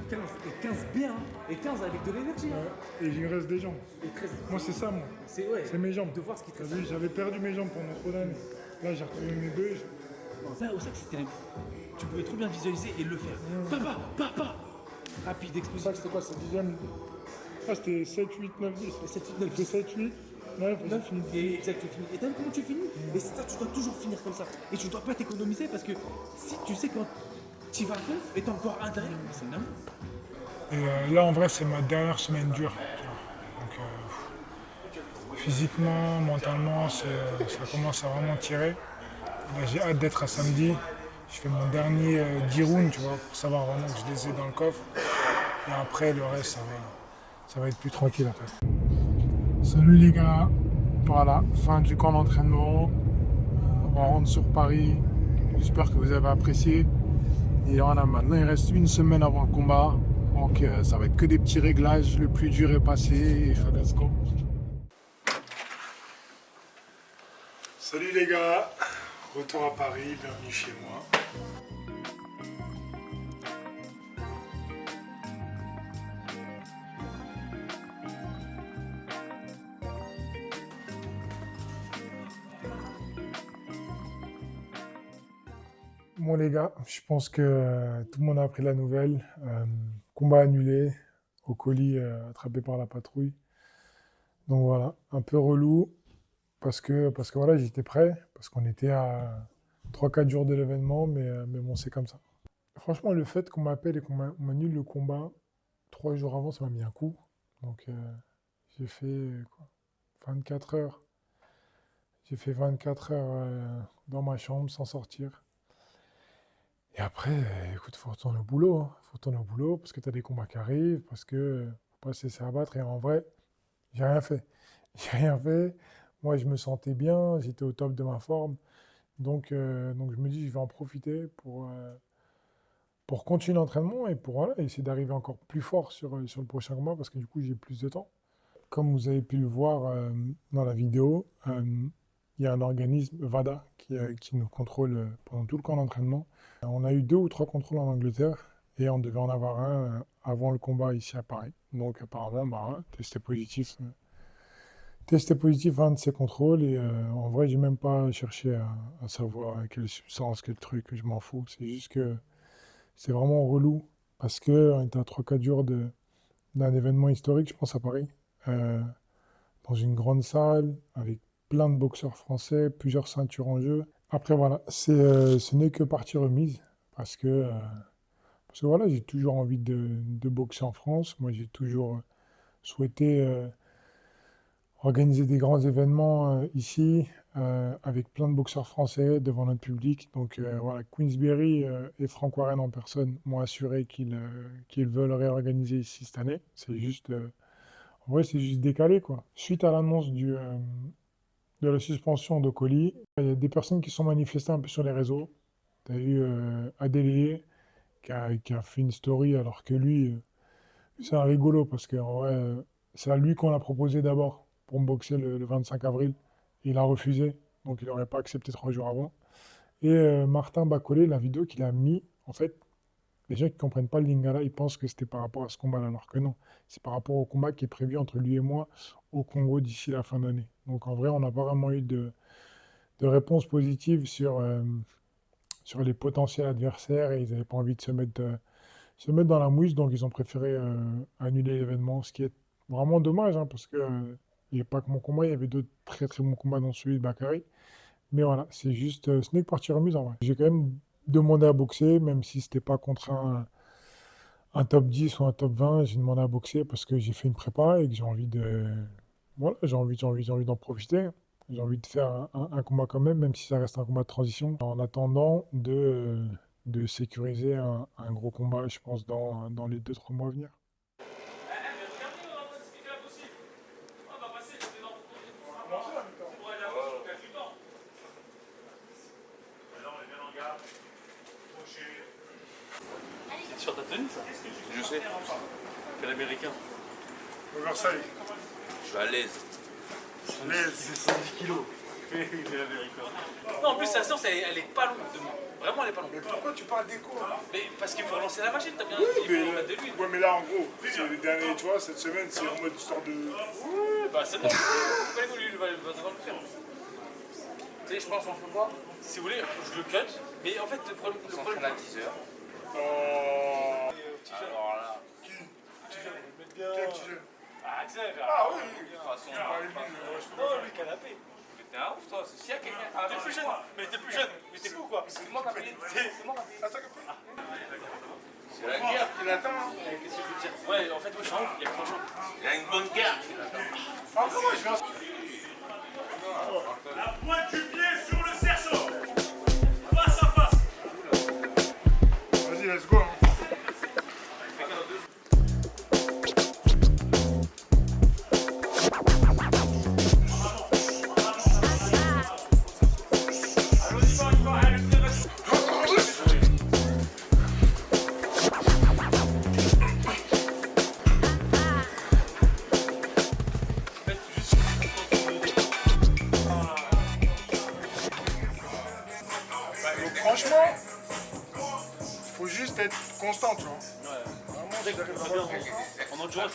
15, et 15 bien, et 15 avec de l'énergie. Ouais, et il me reste des jambes. Et 13. Moi c'est ça, moi. C'est mes jambes. De voir ce qui te reste. J'avais perdu mes jambes pendant trop d'années. Là j'ai retrouvé mes deux. Là, au sac, c'était. Tu pouvais trop bien visualiser et le faire. Papa rapide, explosif. Ça, c'était quoi? C'est 10e. Ah, c'était 7, 8, 9, 10. 7, 8, 9, 10. 7, 8, 9, 9, fini. Et exact, tu finis. Et t'as vu comment tu finis? Et c'est ça, tu dois toujours finir comme ça. Et tu dois pas t'économiser parce que si tu sais quand tu vas à fond et t'as encore un derrière, c'est énorme. Et là, en vrai, c'est ma dernière semaine dure. Donc, physiquement, mentalement, ça commence à vraiment tirer. Là, j'ai hâte d'être à samedi. Je fais mon dernier 10 rounds, tu vois, pour savoir vraiment que je les ai dans le coffre. Et après, le reste, ça va être plus tranquille, en fait. Salut les gars. Voilà, fin du camp d'entraînement. On rentre sur Paris. J'espère que vous avez apprécié. Et voilà, maintenant, il reste une semaine avant le combat. Donc, ça va être que des petits réglages. Le plus dur est passé. Et let's go. Salut les gars. Retour à Paris. Bienvenue chez moi. Bon les gars, je pense que tout le monde a appris la nouvelle. Combat annulé, au colis attrapé par la patrouille. Donc voilà, un peu relou parce que voilà, j'étais prêt, parce qu'on était à 3-4 jours de l'événement, mais bon, c'est comme ça. Franchement, le fait qu'on m'appelle et qu'on m'annule le combat 3 jours avant, ça m'a mis un coup. Donc j'ai fait 24 heures. J'ai fait 24 heures dans ma chambre sans sortir. Et après, écoute, faut retourner au boulot. Hein. Faut retourner au boulot parce que tu as des combats qui arrivent, parce que faut pas se laisser abattre. Et en vrai, j'ai rien fait. J'ai rien fait. Moi, je me sentais bien, j'étais au top de ma forme. Donc je me dis, je vais en profiter pour continuer l'entraînement et pour essayer d'arriver encore plus fort sur le prochain combat parce que du coup, j'ai plus de temps. Comme vous avez pu le voir dans la vidéo, il y a un organisme, VADA, qui nous contrôle pendant tout le camp d'entraînement. On a eu 2 ou 3 contrôles en Angleterre et on devait en avoir un avant le combat ici à Paris. Donc apparemment, testé positif à un de ces contrôles et en vrai, j'ai même pas cherché à savoir quelle substance, quel truc, je m'en fous. C'est juste que c'est vraiment relou parce qu'on était à 3-4 jours d'un événement historique, je pense, à Paris, dans une grande salle avec plein de boxeurs français, plusieurs ceintures en jeu. Après, voilà, ce n'est que partie remise parce que voilà, j'ai toujours envie de boxer en France. Moi, j'ai toujours souhaité organiser des grands événements ici avec plein de boxeurs français devant notre public. Donc voilà, Queensberry et Frank Warren en personne m'ont assuré qu'ils veulent réorganiser ici cette année. C'est juste, en vrai, c'est juste décalé, quoi. Suite à l'annonce de la suspension de Colli, il y a des personnes qui sont manifestées un peu sur les réseaux. Tu as eu Adélé qui a fait une story alors que lui, c'est un rigolo parce que en vrai, c'est à lui qu'on l'a proposé d'abord pour me boxer le 25 avril. Il a refusé, donc il n'aurait pas accepté 3 jours avant. Et Martin Bacolé, la vidéo qu'il a mis, en fait, les gens qui ne comprennent pas le Lingala, ils pensent que c'était par rapport à ce combat-là, alors que non. C'est par rapport au combat qui est prévu entre lui et moi au Congo d'ici la fin d'année. Donc en vrai, on n'a pas vraiment eu de réponse positive sur les potentiels adversaires et ils n'avaient pas envie de se mettre dans la mouise, donc ils ont préféré annuler l'événement, ce qui est vraiment dommage, hein, parce que il n'y a pas que mon combat, il y avait d'autres très très bons combats dans celui de Bakary. Mais voilà, c'est juste, ce n'est que partie remise en vrai. J'ai quand même demandé à boxer, même si c'était pas contre un top 10 ou un top 20, j'ai demandé à boxer parce que j'ai fait une prépa et que j'ai envie voilà, j'ai envie d'en profiter. J'ai envie de faire un combat quand même si ça reste un combat de transition, en attendant de sécuriser un gros combat, je pense, dans les 2-3 mois à venir. C'est sur ta tenue ça? Je sais. Quel américain? Versailles. Je suis à l'aise. C'est 110 kilos. Il est américain. Non, en plus, sa séance, elle est pas longue demain. Vraiment, elle est pas longue. Mais pourquoi tu parles d'écho là? Mais parce qu'il faut relancer la machine, t'as bien Oui, dit. Il faut mais, mettre de l'huile. ouais, mais là, en gros, c'est les derniers, tu vois, cette semaine, c'est en mode histoire de. Oui, bah c'est bon. Pourquoi il va devoir le faire? Tu sais, je pense qu'on peut voir. Si vous voulez, je le cut. Mais en fait, le problème. À 10h. Oh. Alors là. Qui? Quel petit jeune? Ah, Axel. Ah oui. De toute façon, Non, lui, canapé. t'es un ouf toi. S'il y a quelqu'un. T'es plus jeune. Mais t'es plus jeune. Mais t'es fou quoi? C'est moi qui a payé. C'est moi qui a payé. Attends, C'est la guerre qui l'attend. Qu'est-ce que je veux dire? Ouais, en fait, moi je suis en ouf. Il y a franchement. Il y a une bonne guerre qui l'attend. encore moi, je viens. La pointe du pied sur le cerceau. Face à face. Vas-y, let's go. Hein. Franchement, faut juste être constant, tu vois. En endurance,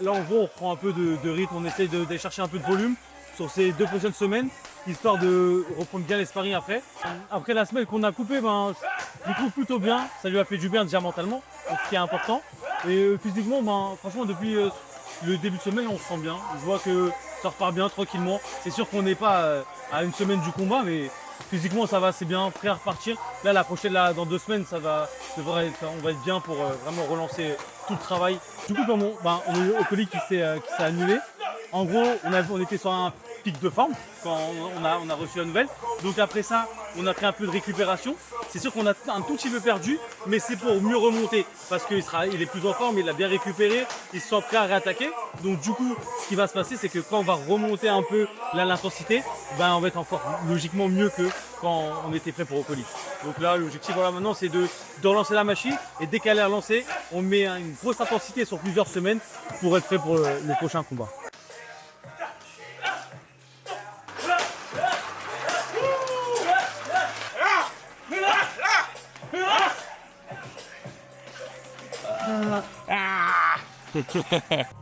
Là, en gros, on reprend un peu de rythme, on essaie d'aller chercher un peu de volume sur ces 2 prochaines semaines, histoire de reprendre bien les sparring après. Après la semaine qu'on a coupée, je le trouve plutôt bien, ça lui a fait du bien déjà mentalement, ce qui est important. Et physiquement, franchement, depuis le début de semaine, on se sent bien. Je vois que ça repart bien tranquillement. C'est sûr qu'on n'est pas à une semaine du combat, mais physiquement ça va, c'est bien, prêt à repartir. Là, la prochaine, dans 2 semaines, on va être bien pour vraiment relancer tout le travail. Du coup, comme on a eu Okoli qui s'est annulé. En gros, on était sur un pic de forme quand on a reçu la nouvelle. Donc après ça, on a pris un peu de récupération. C'est sûr qu'on a un tout petit peu perdu, mais c'est pour mieux remonter parce qu'il est plus en forme, il a bien récupéré, il se sent prêt à réattaquer. Donc du coup, ce qui va se passer, c'est que quand on va remonter un peu l'intensité, on va être encore logiquement mieux que quand on était prêt pour Okoli. Donc là, l'objectif maintenant, c'est de relancer la machine et dès qu'elle est relancée, on met une grosse intensité sur plusieurs semaines pour être prêt pour le prochain combat.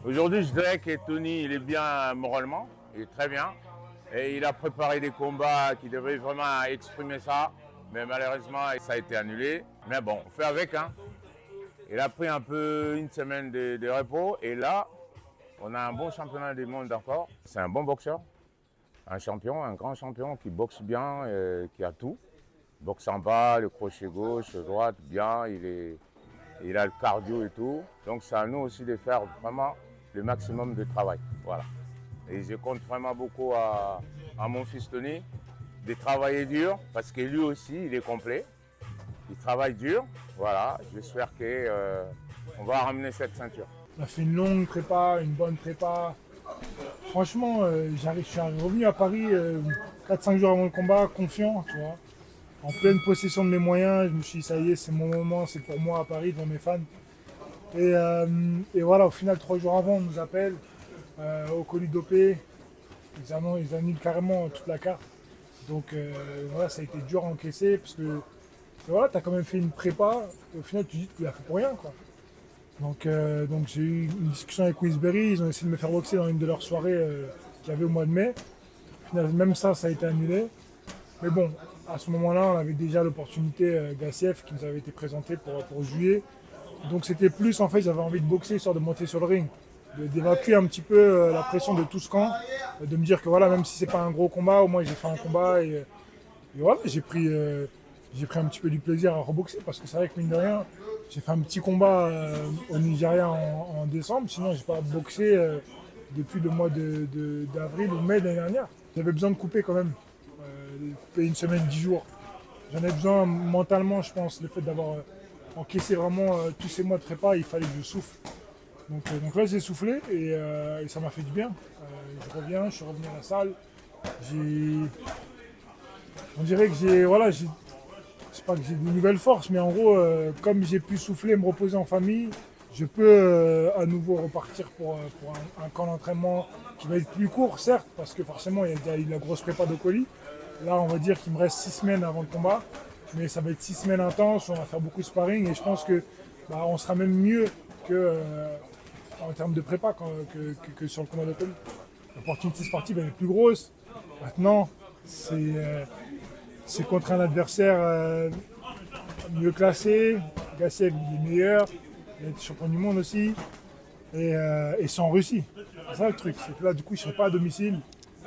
Aujourd'hui, je dirais que Tony, il est bien moralement, il est très bien. Et il a préparé des combats qui devaient vraiment exprimer ça. Mais malheureusement, ça a été annulé. Mais bon, on fait avec. Hein. Il a pris un peu une semaine de repos. Et là, on a un bon championnat du monde encore. C'est un bon boxeur. Un champion, un grand champion qui boxe bien, qui a tout. Il boxe en bas, le crochet gauche, droite, bien. Il a le cardio et tout. Donc c'est à nous aussi de faire vraiment le maximum de travail. Voilà. Et je compte vraiment beaucoup à mon fils Tony de travailler dur parce que lui aussi il est complet. Il travaille dur. Voilà. J'espère qu'on va ramener cette ceinture. On a fait une longue prépa, une bonne prépa. Franchement, je suis revenu à Paris 4-5 jours avant le combat, confiant, tu vois. En pleine possession de mes moyens, je me suis dit, ça y est, c'est mon moment, c'est pour moi à Paris, devant mes fans. Et voilà, au final, 3 jours avant, on nous appelle au colis dopé. Ils annulent carrément toute la carte. Donc voilà, ça a été dur à encaisser parce que voilà, tu as quand même fait une prépa et au final, tu dis que tu l'as fait pour rien, quoi. Donc j'ai eu une discussion avec Wisberry, ils ont essayé de me faire boxer dans une de leurs soirées qu'il y avait au mois de mai. Au final, même ça a été annulé. Mais bon, à ce moment-là, on avait déjà l'opportunité Gassiev qui nous avait été présentée pour juillet. Donc c'était plus, en fait, j'avais envie de boxer, histoire de monter sur le ring, d'évacuer un petit peu la pression de tout ce camp, de me dire que voilà, même si c'est pas un gros combat, au moins j'ai fait un combat et voilà, j'ai pris un petit peu du plaisir à reboxer parce que c'est vrai que mine de rien, j'ai fait un petit combat au Nigeria en décembre, sinon j'ai pas boxé depuis le mois d'avril ou mai de l'année dernière. J'avais besoin de couper quand même, de couper une semaine, 10 jours. J'en ai besoin mentalement, je pense, le fait d'avoir encaissé vraiment tous ces mois de prépa, il fallait que je souffle. Donc là j'ai soufflé et ça m'a fait du bien. Je reviens, je suis revenu à la salle. On dirait que c'est pas que j'ai de nouvelles forces, mais en gros, comme j'ai pu souffler, me reposer en famille, je peux à nouveau repartir pour un camp d'entraînement qui va être plus court, certes, parce que forcément, il y a eu la grosse prépa de colis. Là, on va dire qu'il me reste 6 semaines avant le combat, mais ça va être 6 semaines intenses, on va faire beaucoup de sparring, et je pense que on sera même mieux que en termes de prépa que sur le combat de colis. L'opportunité sportive, elle est plus grosse. Maintenant, c'est contre un adversaire mieux classé. Gassiev, il est meilleur. Il est champion du monde aussi. Et c'est en Russie. C'est ça le truc. C'est que là, du coup, je ne serai pas à domicile.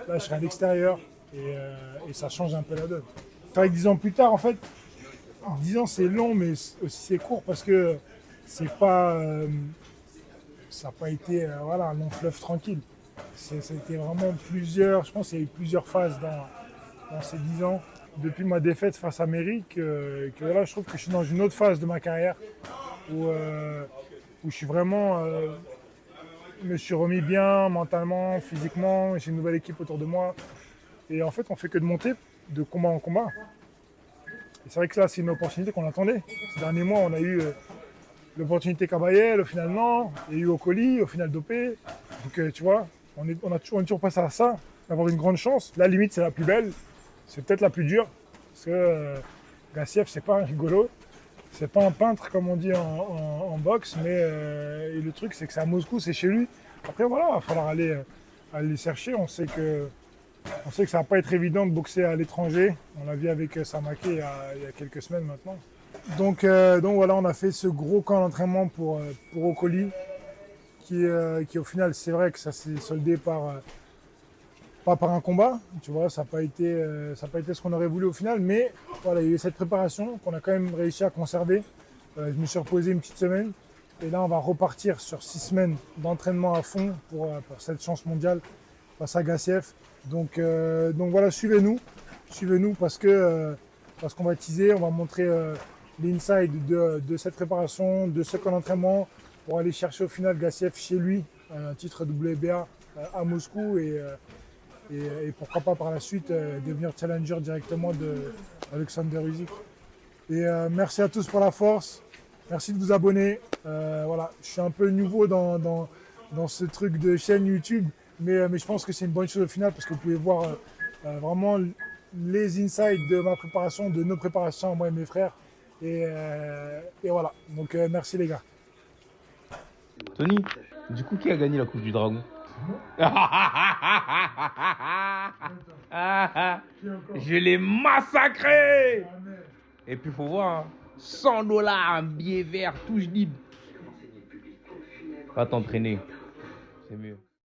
Là, je serai à l'extérieur. Et ça change un peu la donne. C'est vrai que 10 ans plus tard, en fait, 10 ans c'est long, mais aussi c'est court parce que c'est pas, ça n'a pas été un long fleuve tranquille. Ça a été vraiment je pense qu'il y a eu plusieurs phases dans ces 10 ans. Depuis ma défaite face à Merrick, voilà, je trouve que je suis dans une autre phase de ma carrière où je suis vraiment, me suis remis bien mentalement, physiquement, j'ai une nouvelle équipe autour de moi. Et en fait, on fait que de monter de combat en combat. Et c'est vrai que là, c'est une opportunité qu'on attendait. Ces derniers mois, on a eu l'opportunité Kabayel, au final non, il y a eu Okoli, au final dopé. Donc tu vois, on est toujours passé à ça, d'avoir une grande chance. La limite, c'est la plus belle, c'est peut-être la plus dure, parce que Gassiev, c'est pas un rigolo, c'est pas un peintre comme on dit en boxe, mais et le truc, c'est que c'est à Moscou, c'est chez lui. Après voilà, il va falloir aller les chercher. On sait que ça va pas être évident de boxer à l'étranger. On l'a vu avec Samake il y a quelques semaines maintenant. Donc voilà, on a fait ce gros camp d'entraînement pour Okoli, qui au final, c'est vrai que ça s'est soldé pas par un combat, tu vois, ça n'a pas été ce qu'on aurait voulu au final, mais voilà, il y a eu cette préparation qu'on a quand même réussi à conserver. Je me suis reposé une petite semaine, et là on va repartir sur 6 semaines d'entraînement à fond pour cette chance mondiale face à Gassiev. Donc voilà, suivez-nous parce qu'on va teaser, on va montrer l'inside de cette préparation, de ce camp d'entraînement pour aller chercher au final Gassiev chez lui, un titre WBA à Moscou et pourquoi pas par la suite devenir challenger directement d'Alexander Usyk. Et merci à tous pour la force, merci de vous abonner. Voilà, je suis un peu nouveau dans ce truc de chaîne YouTube, mais je pense que c'est une bonne chose au final parce que vous pouvez voir vraiment les insides de ma préparation, de nos préparations, moi et mes frères. Et voilà, donc merci les gars. Tony, du coup, qui a gagné la Coupe du Dragon? Je l'ai massacré. Et puis faut voir, hein, $100, un billet vert, touche libre. Va t'entraîner, c'est mieux.